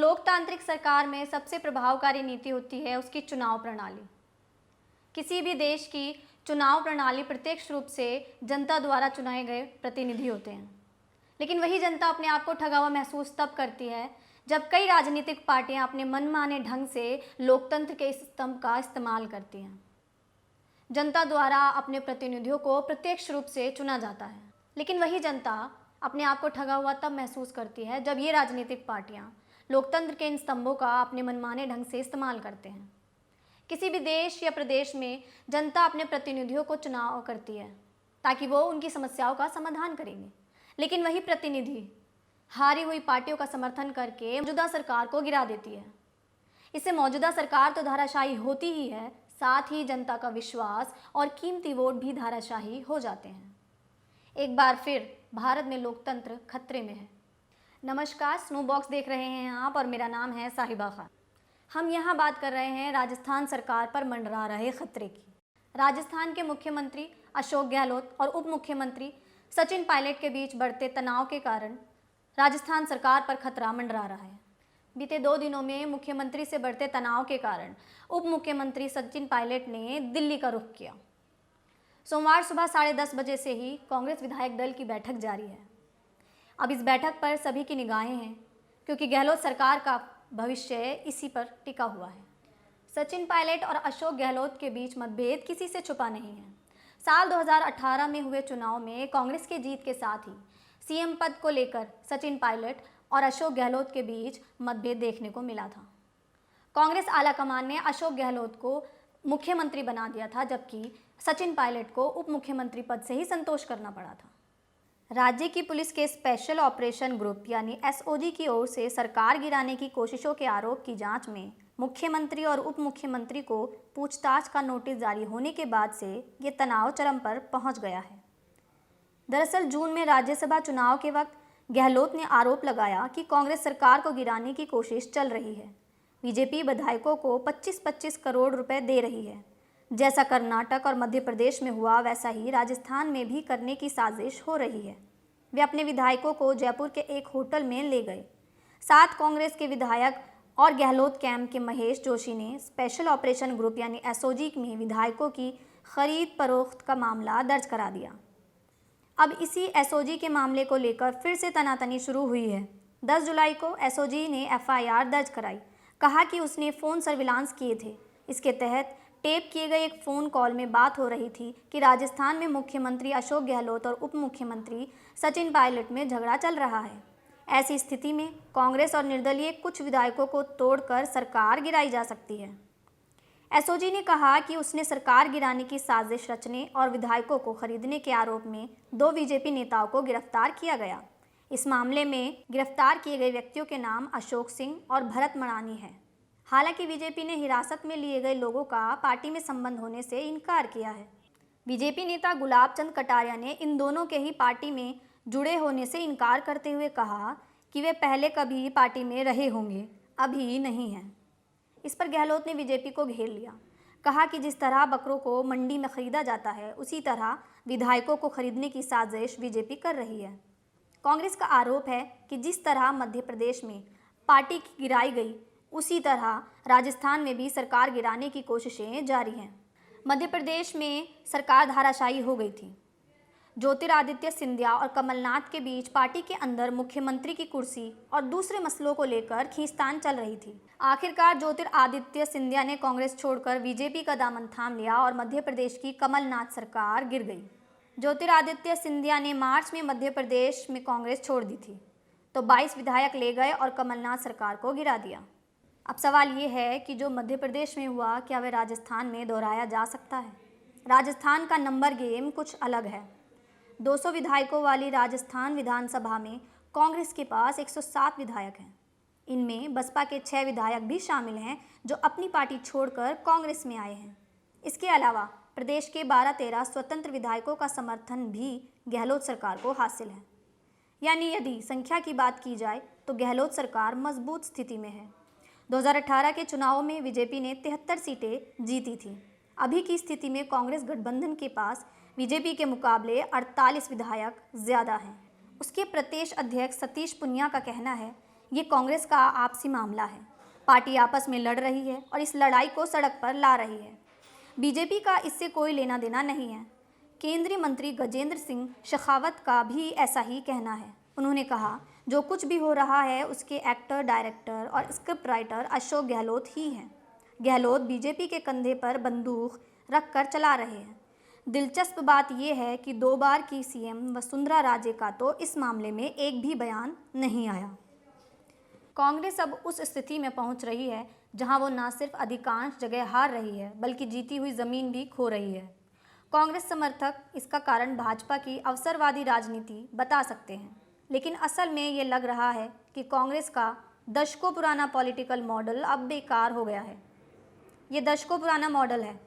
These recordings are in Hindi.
लोकतांत्रिक सरकार में सबसे प्रभावकारी नीति होती है उसकी चुनाव प्रणाली। किसी भी देश की चुनाव प्रणाली प्रत्यक्ष रूप से जनता द्वारा चुनाए गए प्रतिनिधि होते हैं, लेकिन वही जनता अपने आप को ठगा हुआ महसूस तब करती है जब कई राजनीतिक पार्टियां अपने मनमाने ढंग से लोकतंत्र के इस स्तंभ का इस्तेमाल करती हैं। जनता द्वारा अपने प्रतिनिधियों को प्रत्यक्ष रूप से चुना जाता है, लेकिन वही जनता अपने आप को ठगा हुआ तब महसूस करती है जब ये राजनीतिक पार्टियां लोकतंत्र के इन स्तंभों का अपने मनमाने ढंग से इस्तेमाल करते हैं। किसी भी देश या प्रदेश में जनता अपने प्रतिनिधियों को चुनाव करती है ताकि वो उनकी समस्याओं का समाधान करेंगे, लेकिन वही प्रतिनिधि हारी हुई पार्टियों का समर्थन करके मौजूदा सरकार को गिरा देती है। इससे मौजूदा सरकार तो धाराशाही होती ही है, साथ ही जनता का विश्वास और कीमती वोट भी धाराशाही हो जाते हैं। एक बार फिर भारत में लोकतंत्र खतरे में है। नमस्कार, स्नो बॉक्स देख रहे हैं आप और मेरा नाम है साहिबा खान। हम यहाँ बात कर रहे हैं राजस्थान सरकार पर मंडरा रहे खतरे की। राजस्थान के मुख्यमंत्री अशोक गहलोत और उप मुख्यमंत्री सचिन पायलट के बीच बढ़ते तनाव के कारण राजस्थान सरकार पर खतरा मंडरा रहा है। बीते 2 दिनों में मुख्यमंत्री से बढ़ते तनाव के कारण उप मुख्यमंत्री सचिन पायलट ने दिल्ली का रुख किया। सोमवार सुबह 10:30 बजे से ही कांग्रेस विधायक दल की बैठक जारी है। अब इस बैठक पर सभी की निगाहें हैं, क्योंकि गहलोत सरकार का भविष्य इसी पर टिका हुआ है। सचिन पायलट और अशोक गहलोत के बीच मतभेद किसी से छुपा नहीं है। साल 2018 में हुए चुनाव में कांग्रेस के जीत के साथ ही सीएम पद को लेकर सचिन पायलट और अशोक गहलोत के बीच मतभेद देखने को मिला था। कांग्रेस आलाकमान ने अशोक गहलोत को मुख्यमंत्री बना दिया था, जबकि सचिन पायलट को उप मुख्यमंत्री पद से ही संतोष करना पड़ा था। राज्य की पुलिस के स्पेशल ऑपरेशन ग्रुप यानी एसओजी की ओर से सरकार गिराने की कोशिशों के आरोप की जांच में मुख्यमंत्री और उप मुख्यमंत्री को पूछताछ का नोटिस जारी होने के बाद से ये तनाव चरम पर पहुंच गया है। दरअसल जून में राज्यसभा चुनाव के वक्त गहलोत ने आरोप लगाया कि कांग्रेस सरकार को गिराने की कोशिश चल रही है। बीजेपी विधायकों को 25-25 करोड़ रुपए दे रही है। जैसा कर्नाटक और मध्य प्रदेश में हुआ, वैसा ही राजस्थान में भी करने की साजिश हो रही है। वे अपने विधायकों को जयपुर के एक होटल में ले गए। 7 कांग्रेस के विधायक और गहलोत कैंप के महेश जोशी ने स्पेशल ऑपरेशन ग्रुप यानी एसओजी में विधायकों की खरीद फरोख्त का मामला दर्ज करा दिया। अब इसी एसओजी के मामले को लेकर फिर से तनातनी शुरू हुई है। 10 जुलाई को एसओजी ने एफआईआर दर्ज कराई, कहा कि उसने फ़ोन सर्विलांस किए थे। इसके तहत टेप किए गए एक फ़ोन कॉल में बात हो रही थी कि राजस्थान में मुख्यमंत्री अशोक गहलोत और उप मुख्यमंत्री सचिन पायलट में झगड़ा चल रहा है। ऐसी स्थिति में कांग्रेस और निर्दलीय कुछ विधायकों को तोड़कर सरकार गिराई जा सकती है। एसओजी ने कहा कि उसने सरकार गिराने की साजिश रचने और विधायकों को खरीदने के आरोप में 2 बीजेपी नेताओं को गिरफ्तार किया गया। इस मामले में गिरफ्तार किए गए व्यक्तियों के नाम अशोक सिंह और भरत मड़ानी है। हालांकि बीजेपी ने हिरासत में लिए गए लोगों का पार्टी में संबंध होने से इनकार किया है। बीजेपी नेता गुलाब चंद कटारिया ने इन दोनों के ही पार्टी में जुड़े होने से इनकार करते हुए कहा कि वे पहले कभी पार्टी में रहे होंगे, अभी नहीं हैं। इस पर गहलोत ने बीजेपी को घेर लिया, कहा कि जिस तरह बकरों को मंडी में खरीदा जाता है, उसी तरह विधायकों को खरीदने की साजिश बीजेपी कर रही है। कांग्रेस का आरोप है कि जिस तरह मध्य प्रदेश में पार्टी की गिराई गई, उसी तरह राजस्थान में भी सरकार गिराने की कोशिशें जारी हैं। मध्य प्रदेश में सरकार धाराशायी हो गई थी। ज्योतिरादित्य सिंधिया और कमलनाथ के बीच पार्टी के अंदर मुख्यमंत्री की कुर्सी और दूसरे मसलों को लेकर खींचतान चल रही थी। आखिरकार ज्योतिरादित्य सिंधिया ने कांग्रेस छोड़कर बीजेपी का दामन थाम लिया और मध्य प्रदेश की कमलनाथ सरकार गिर गई। ज्योतिरादित्य सिंधिया ने मार्च में मध्य प्रदेश में कांग्रेस छोड़ दी थी, तो 22 विधायक ले गए और कमलनाथ सरकार को गिरा दिया। अब सवाल ये है कि जो मध्य प्रदेश में हुआ, क्या वह राजस्थान में दोहराया जा सकता है? राजस्थान का नंबर गेम कुछ अलग है। 200 विधायकों वाली राजस्थान विधानसभा में कांग्रेस के पास 107 विधायक हैं। इनमें बसपा के 6 विधायक भी शामिल हैं जो अपनी पार्टी छोड़कर कांग्रेस में आए हैं। इसके अलावा प्रदेश के 12-13 स्वतंत्र विधायकों का समर्थन भी गहलोत सरकार को हासिल है। यानी यदि संख्या की बात की जाए तो गहलोत सरकार मजबूत स्थिति में है। 2018 के चुनावों में बीजेपी ने 73 सीटें जीती थी। अभी की स्थिति में कांग्रेस गठबंधन के पास बीजेपी के मुकाबले 48 विधायक ज़्यादा हैं। उसके प्रदेश अध्यक्ष सतीश पुनिया का कहना है ये कांग्रेस का आपसी मामला है। पार्टी आपस में लड़ रही है और इस लड़ाई को सड़क पर ला रही है। बीजेपी का इससे कोई लेना देना नहीं है। केंद्रीय मंत्री गजेंद्र सिंह शेखावत का भी ऐसा ही कहना है। उन्होंने कहा, जो कुछ भी हो रहा है उसके एक्टर, डायरेक्टर और स्क्रिप्ट राइटर अशोक गहलोत ही हैं। गहलोत बीजेपी के कंधे पर बंदूक रखकर चला रहे हैं। दिलचस्प बात यह है कि 2 बार की सीएम वसुंधरा राजे का तो इस मामले में एक भी बयान नहीं आया। कांग्रेस अब उस स्थिति में पहुंच रही है जहां वो न सिर्फ अधिकांश जगह हार रही है बल्कि जीती हुई ज़मीन भी खो रही है। कांग्रेस समर्थक इसका कारण भाजपा की अवसरवादी राजनीति बता सकते हैं, लेकिन असल में ये लग रहा है कि कांग्रेस का दशकों पुराना पॉलिटिकल मॉडल अब बेकार हो गया है। ये दशकों पुराना मॉडल है,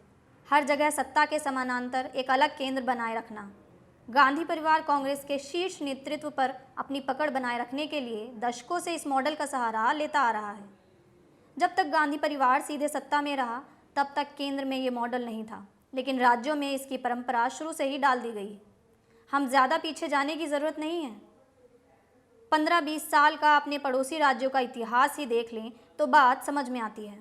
हर जगह सत्ता के समानांतर एक अलग केंद्र बनाए रखना। गांधी परिवार कांग्रेस के शीर्ष नेतृत्व पर अपनी पकड़ बनाए रखने के लिए दशकों से इस मॉडल का सहारा लेता आ रहा है। जब तक गांधी परिवार सीधे सत्ता में रहा तब तक केंद्र में ये मॉडल नहीं था, लेकिन राज्यों में इसकी परंपरा शुरू से ही डाल दी गई। हम ज़्यादा पीछे जाने की ज़रूरत नहीं है। 15-20 साल का अपने पड़ोसी राज्यों का इतिहास ही देख लें तो बात समझ में आती है।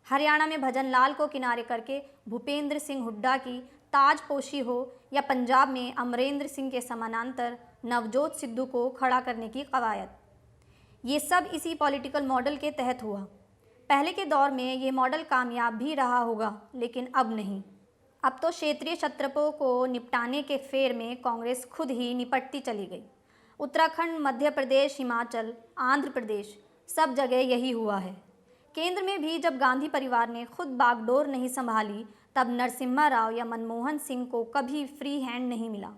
हरियाणा में भजन लाल को किनारे करके भूपेंद्र सिंह हुड्डा की ताजपोशी हो या पंजाब में अमरेंद्र सिंह के समानांतर नवजोत सिद्धू को खड़ा करने की कवायद, ये सब इसी पॉलिटिकल मॉडल के तहत हुआ। पहले के दौर में ये मॉडल कामयाब भी रहा होगा, लेकिन अब नहीं। अब तो क्षेत्रीय छत्रपों को निपटाने के फेर में कांग्रेस खुद ही निपटती चली गई। उत्तराखंड, मध्य प्रदेश, हिमाचल, आंध्र प्रदेश, सब जगह यही हुआ है। केंद्र में भी जब गांधी परिवार ने खुद बागडोर नहीं संभाली तब नरसिम्हा राव या मनमोहन सिंह को कभी फ्री हैंड नहीं मिला।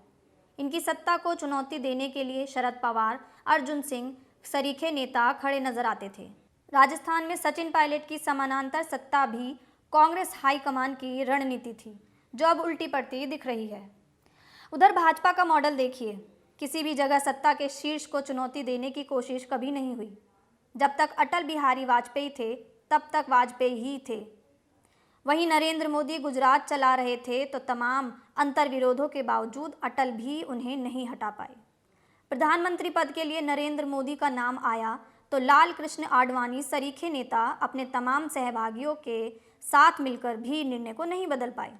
इनकी सत्ता को चुनौती देने के लिए शरद पवार, अर्जुन सिंह सरीखे नेता खड़े नजर आते थे। राजस्थान में सचिन पायलट की समानांतर सत्ता भी कांग्रेस हाईकमान की रणनीति थी, जो अब उल्टी पड़ती दिख रही है। उधर भाजपा का मॉडल देखिए, किसी भी जगह सत्ता के शीर्ष को चुनौती देने की कोशिश कभी नहीं हुई। जब तक अटल बिहारी वाजपेयी थे तब तक वाजपेयी ही थे। वहीं नरेंद्र मोदी गुजरात चला रहे थे तो तमाम अंतर्विरोधों के बावजूद अटल भी उन्हें नहीं हटा पाए। प्रधानमंत्री पद के लिए नरेंद्र मोदी का नाम आया तो लाल कृष्ण आडवाणी सरीखे नेता अपने तमाम सहभागियों के साथ मिलकर भी निर्णय को नहीं बदल पाए।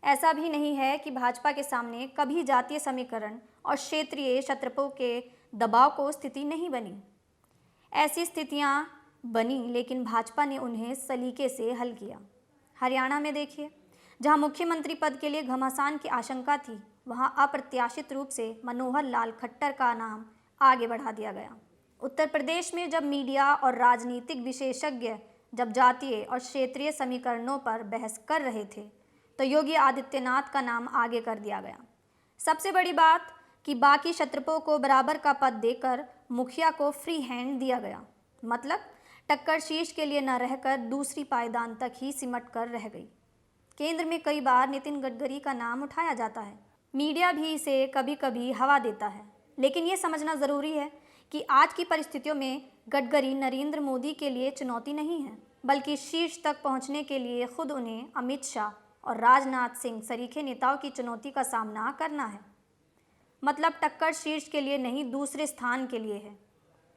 ऐसा भी नहीं है कि भाजपा के सामने कभी जातीय समीकरण और क्षेत्रीय छत्रपों के दबाव को स्थिति नहीं बनी। ऐसी स्थितियां बनी, लेकिन भाजपा ने उन्हें सलीके से हल किया। हरियाणा में देखिए, जहां मुख्यमंत्री पद के लिए घमासान की आशंका थी, वहां अप्रत्याशित रूप से मनोहर लाल खट्टर का नाम आगे बढ़ा दिया गया। उत्तर प्रदेश में जब मीडिया और राजनीतिक विशेषज्ञ जब जातीय और क्षेत्रीय समीकरणों पर बहस कर रहे थे तो योगी आदित्यनाथ का नाम आगे कर दिया गया। सबसे बड़ी बात कि बाकी छत्रपों को बराबर का पद देकर मुखिया को फ्री हैंड दिया गया। मतलब टक्कर शीर्ष के लिए न रहकर दूसरी पायदान तक ही सिमट कर रह गई। केंद्र में कई बार नितिन गडकरी का नाम उठाया जाता है, मीडिया भी इसे कभी कभी हवा देता है, लेकिन ये समझना ज़रूरी है कि आज की परिस्थितियों में गडकरी नरेंद्र मोदी के लिए चुनौती नहीं है, बल्कि शीर्ष तक पहुंचने के लिए खुद उन्हें अमित शाह और राजनाथ सिंह सरीखे नेताओं की चुनौती का सामना करना है। मतलब टक्कर शीर्ष के लिए नहीं, दूसरे स्थान के लिए है।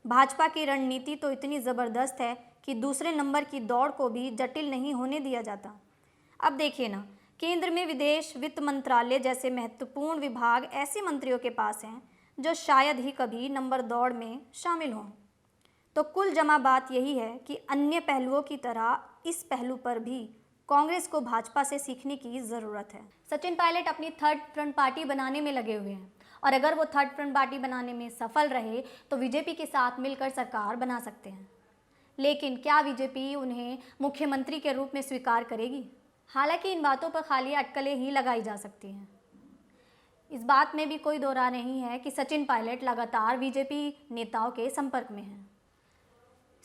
भाजपा की रणनीति तो इतनी ज़बरदस्त है कि दूसरे नंबर की दौड़ को भी जटिल नहीं होने दिया जाता। अब देखिए ना, केंद्र में विदेश, वित्त मंत्रालय जैसे महत्वपूर्ण विभाग ऐसे मंत्रियों के पास हैं जो शायद ही कभी नंबर दौड़ में शामिल हों। तो कुल जमा बात यही है कि अन्य पहलुओं की तरह इस पहलू पर भी कांग्रेस को भाजपा से सीखने की ज़रूरत है। सचिन पायलट अपनी थर्ड फ्रंट पार्टी बनाने में लगे हुए हैं और अगर वो थर्ड फ्रंट पार्टी बनाने में सफल रहे तो बीजेपी के साथ मिलकर सरकार बना सकते हैं। लेकिन क्या बीजेपी उन्हें मुख्यमंत्री के रूप में स्वीकार करेगी? हालांकि इन बातों पर खाली अटकलें ही लगाई जा सकती हैं। इस बात में भी कोई दो राय नहीं है कि सचिन पायलट लगातार बीजेपी नेताओं के संपर्क में हैं।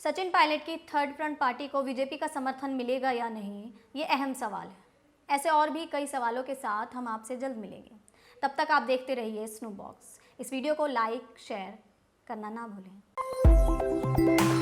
सचिन पायलट की थर्ड फ्रंट पार्टी को बीजेपी का समर्थन मिलेगा या नहीं, ये अहम सवाल है। ऐसे और भी कई सवालों के साथ हम आपसे जल्द मिलेंगे। तब तक आप देखते रहिए स्नूप बॉक्स। इस वीडियो को लाइक, शेयर करना ना भूलें।